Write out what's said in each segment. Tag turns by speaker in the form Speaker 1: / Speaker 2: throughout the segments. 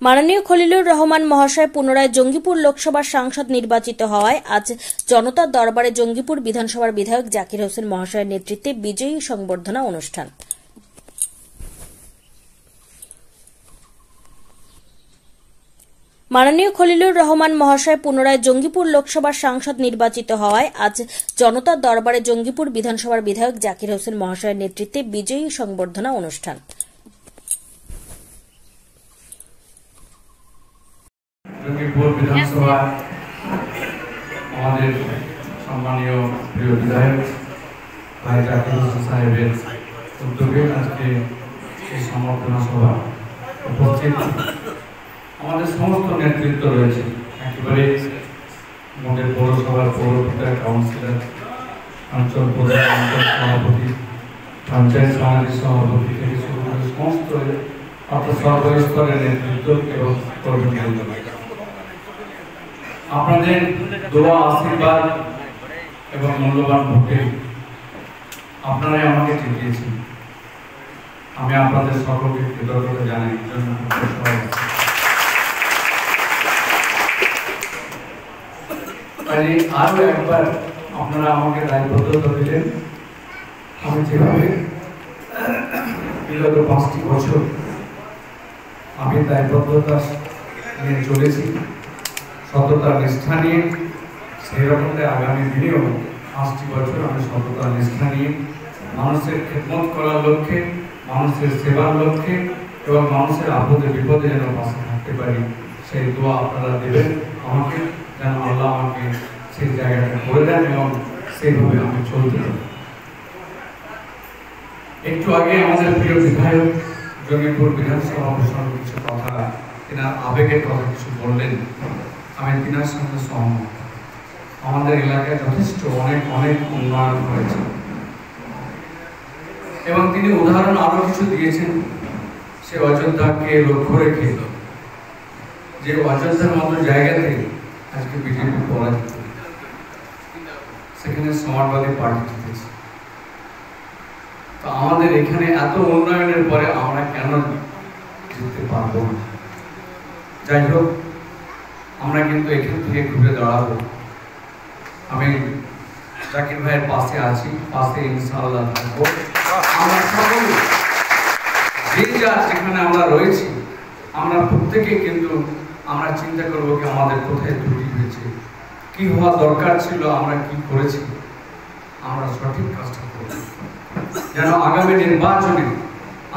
Speaker 1: মাননীয় খলিলুর রহমান মহাশয় পুনরায় জঙ্গিপুর লোকসভার সাংসদ নির্বাচিত হওয়ায় আজ জনতার দরবারে জঙ্গিপুর বিধানসভার বিধায়ক জাকির হোসেন মহাশয়ের নেতৃত্বে বিজয়ী সংবর্ধনা অনুষ্ঠান। মাননীয় খলিলুর রহমান মহাশয় পুনরায় জঙ্গিপুর লোকসভার সাংসদ নির্বাচিত হওয়ায় আজ জনতার দরবারে জঙ্গিপুর বিধানসভার বিধায়ক জাকির হোসেন মহাশয়ের নেতৃত্বে বিজয়ী সংবর্ধনা অনুষ্ঠান।
Speaker 2: জঙ্গিপুর বিধানসভা আমাদের সম্মানীয় প্রিয় বিধায়ক ভাই জাকির হোসেন সাহেবের উদ্যোগে আজকে এই সম্বর্ধনা সভা উপস্থিত আমাদের সমস্ত নেতৃত্ব রয়েছে। একেবারে আমাদের পৌরসভার পৌরপিতা, কাউন্সিলর, অঞ্চল প্রধান, অঞ্চল সভাপতি, পঞ্চায়েত সমিতির সভাপতি থেকে শুরু করে সমস্ত অর্থাৎ সর্বস্তরের নেতৃত্ব এবং কর্মীবৃন্দ, আপনাদের দোয়া, আশীর্বাদ এবং মূল্যবান ভোটে আপনারাই আমাকে জিতিয়েছেন। আমি আপনাদের সকলকে কৃতজ্ঞতা জানাই। আরো একবার আপনারা আমাকে দায়বদ্ধতা দিলেন। আমি যেভাবে বিগত 5টি বছর আমি দায়বদ্ধতা নিয়ে চলেছি, সততা নিষ্ঠা নিয়ে, সেই রকম আগামী দিনেও 5টি বছর আমি সততা নিষ্ঠা নিয়ে মানুষের খেদমত করার লক্ষ্যে, মানুষের সেবার লক্ষ্যে এবং মানুষের আপদে বিপদে যেন পাশে থাকতে পারি, সেই দোয়া আপনারা দেবেন আমাকে, যেন আল্লাহ আমাকে সেই জায়গাটা করে দেন এবং সেইভাবে আমি চলতে পারি। একটু আগে আমাদের প্রিয় বিধায়ক জঙ্গিপুর বিধানসভা প্রসঙ্গে কিছু কথা, তিনার আবেগের কথা কিছু বললেন, আমি তিনার সঙ্গে সহমত। আমাদের এলাকায় যথেষ্ট অনেক উন্নয়ন হয়েছে এবং তিনি উদাহরণ আরো কিছু দিয়েছেন। সে অযোধ্যাকে লক্ষ্য রেখে, যে অযোধ্যার মতো জায়গাতে আজকে বিজেপি পরাজিত, সেখানে সমাজবাদী পার্টি জিতেছে। তো আমাদের এখানে এত উন্নয়নের পরে আমরা কেন জিততে পারবো না? যাই হোক, আমরা কিন্তু এখান থেকে ঘুরে দাঁড়াবো। আমি জাকির ভাইয়ের পাশে আছি, পাশে ইনশাআল্লাহ থাকবো। আমরা সকলে যে যার যেখানে আমরা রয়েছি, আমরা প্রত্যেকে কিন্তু আমরা চিন্তা করবো কি আমাদের কোথায় ত্রুটি হয়েছে, কি হওয়া দরকার ছিল, আমরা কি করেছি, আমরা সঠিক কাজটা করব যেন আগামী নির্বাচনে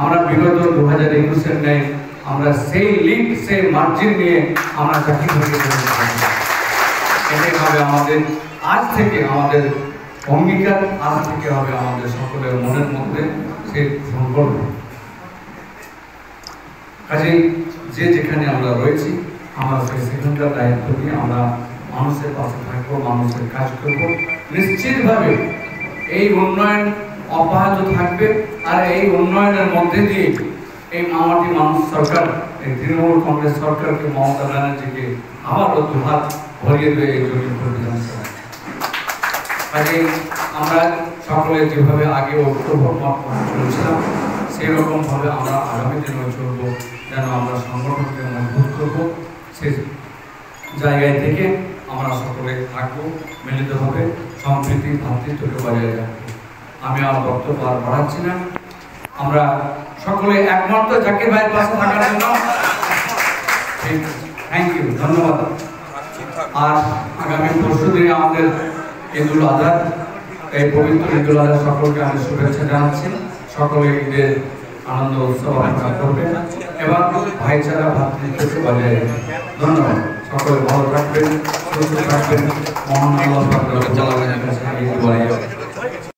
Speaker 2: আমরা বিগত 2021-এর ন্যায় আমরা সেই লিড, সেই মার্জিন নিয়ে আমরা জাকির ভাইকে এটাই হবে আমাদের আজ থেকে আমাদের অঙ্গীকার, আজ থেকে হবে আমাদের সকলের মনের মধ্যে সেই সংকল্প। কাজেই যে যেখানে আমরা রয়েছি, আমরা সেখানকার দায়িত্ব নিয়ে আমরা মানুষের পাশে থাকবো, মানুষের কাজ করব। নিশ্চিতভাবে এই উন্নয়ন অব্যাহত থাকবে। আর এই উন্নয়নের মধ্যে দিয়ে এই মামাটি মানুষ সরকার, এই তৃণমূল কংগ্রেস সরকারকে, মমতা ব্যানার্জিকে আবারও দুহাত ভরিয়ে দেবে এই জঙ্গিপুর বিধানসভা। কাজে আমরা সকলে যেভাবে আগে ঐক্যবদ্ধ চলছিলাম, সেই রকম ভাবে আমরা আগামী দিনেও চলবো, যেন আমরা সংগঠনকে মজবুত করবো। সেই জায়গায় থেকে আমরা সকলে থাকবো, মিলিতভাবে সম্প্রীতি, ভ্রাতৃত্বকে বজায় রাখবো। আমি আর বক্তব্য আর বাড়াচ্ছি না। আমরা সকলে একমাত্র জাকির ভাইয়ের পাশে থাকার জন্য থ্যাংক ইউ, ধন্যবাদ। আর আগামী পরশুদিনে আমাদের ঈদুল আজহা, এই পবিত্র ঈদুল আজহা সকলকে আমি শুভেচ্ছা জানাচ্ছি। সকলে ঈদের আনন্দ উৎসব আপনারা করবেন এবং ভাইচারা, ভ্রাতৃত্বকে বজায় রাখবেন। ধন্যবাদ। সকলে ভালো থাকবেন, সুস্থ থাকবেন। মহান আল্লাহ পাকের কাছে ঈদ বলে